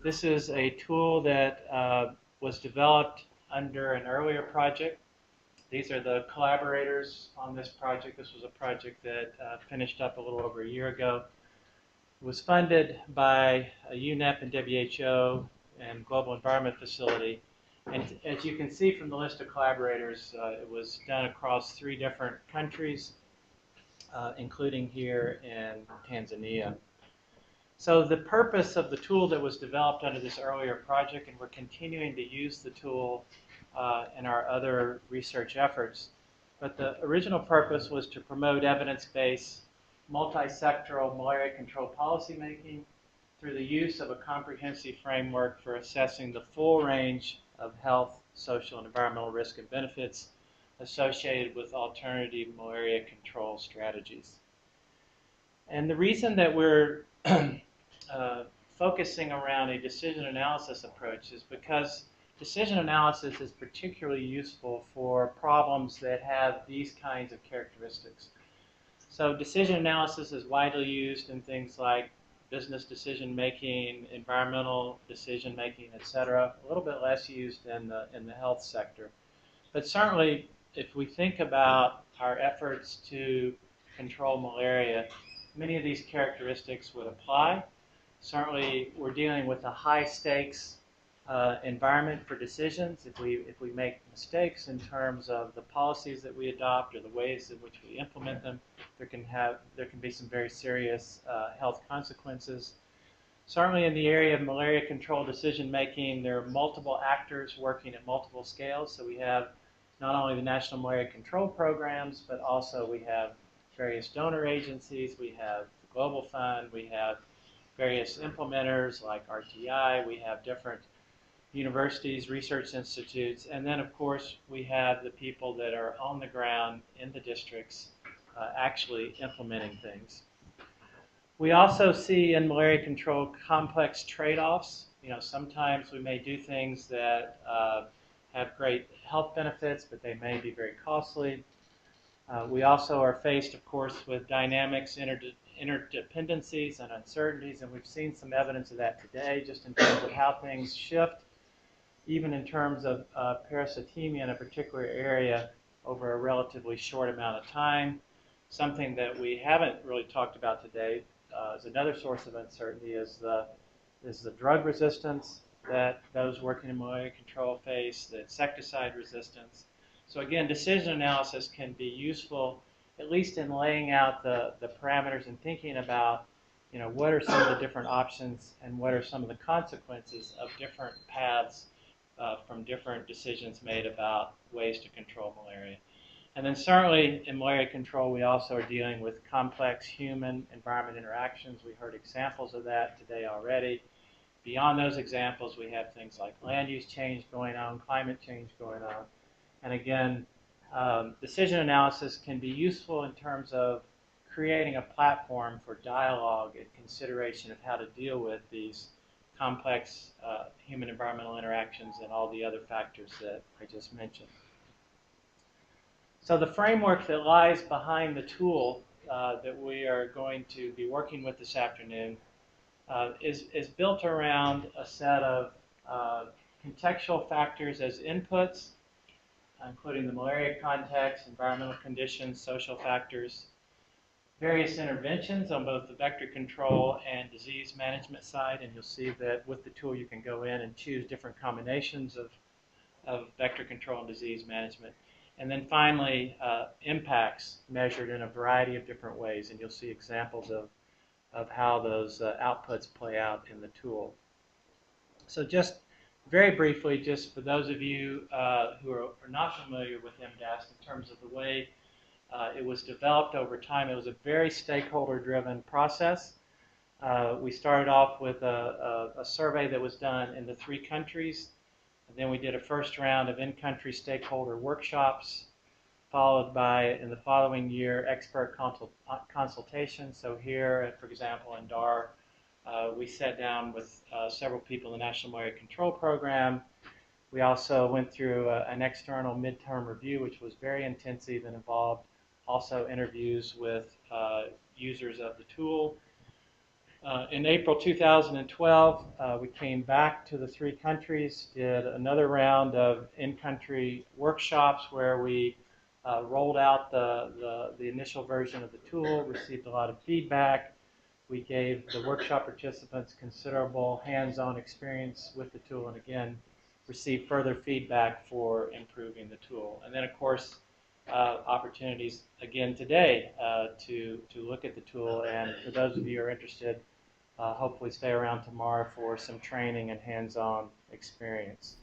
This is a tool that was developed under an earlier project. These are the collaborators on this project. This was a project that finished up a little over a year ago. It was funded by UNEP and WHO and Global Environment Facility. And as you can see from the list of collaborators, it was done across 3 different countries, including here in Tanzania. So the purpose of the tool that was developed under this earlier project, and we're continuing to use the tool in our other research efforts, but the original purpose was to promote evidence-based, multi-sectoral malaria control policymaking through the use of a comprehensive framework for assessing the full range of health, social, and environmental risk and benefits associated with alternative malaria control strategies. And the reason that we're focusing around a decision analysis approach is because decision analysis is particularly useful for problems that have these kinds of characteristics. So decision analysis is widely used in things like business decision making, environmental decision making, etc. A little bit less used in the health sector. But certainly, if we think about our efforts to control malaria, many of these characteristics would apply. Certainly, we're dealing with a high stakes environment for decisions. If we make mistakes in terms of the policies that we adopt or the ways in which we implement them, there can be some very serious health consequences. Certainly in the area of malaria control decision making, there are multiple actors working at multiple scales. So we have not only the National Malaria Control Programs, but also we have various donor agencies, we have the Global Fund, we have various implementers like RTI, we have different universities, research institutes, and then of course we have the people that are on the ground in the districts actually implementing things. We also see in malaria control complex trade-offs. You know, sometimes we may do things that have great health benefits, but they may be very costly. We also are faced, of course, with dynamics, interdependencies, and uncertainties, and we've seen some evidence of that today, just in terms of how things shift, even in terms of parasitemia in a particular area over a relatively short amount of time. Something that we haven't really talked about today is another source of uncertainty is the drug resistance that those working in malaria control face, the insecticide resistance. So again, decision analysis can be useful, at least in laying out the parameters and thinking about, you know, what are some of the different options and what are some of the consequences of different paths from different decisions made about ways to control malaria. And then certainly in malaria control, we also are dealing with complex human-environment interactions. We heard examples of that today already. Beyond those examples, we have things like land use change going on, climate change going on. And again, decision analysis can be useful in terms of creating a platform for dialogue and consideration of how to deal with these complex human-environmental interactions and all the other factors that I just mentioned. So the framework that lies behind the tool that we are going to be working with this afternoon is built around a set of contextual factors as inputs, including the malaria context, environmental conditions, social factors, various interventions on both the vector control and disease management side, and you'll see that with the tool you can go in and choose different combinations of vector control and disease management. And then finally, impacts measured in a variety of different ways, and you'll see examples of how those outputs play out in the tool. So just very briefly, just for those of you who are not familiar with MDAST in terms of the way it was developed over time, it was a very stakeholder-driven process. We started off with a survey that was done in the 3 countries. And then we did a first round of in-country stakeholder workshops, followed by, in the following year, expert consultation. So here, for example, in Dar, we sat down with several people in the National Malaria Control Program. We also went through an external midterm review, which was very intensive and involved also interviews with users of the tool. In April 2012, we came back to the 3 countries, did another round of in-country workshops where we rolled out the initial version of the tool, received a lot of feedback. We gave the workshop participants considerable hands-on experience with the tool, and again, received further feedback for improving the tool. And then, of course, opportunities again today to look at the tool. And for those of you who are interested, hopefully stay around tomorrow for some training and hands-on experience.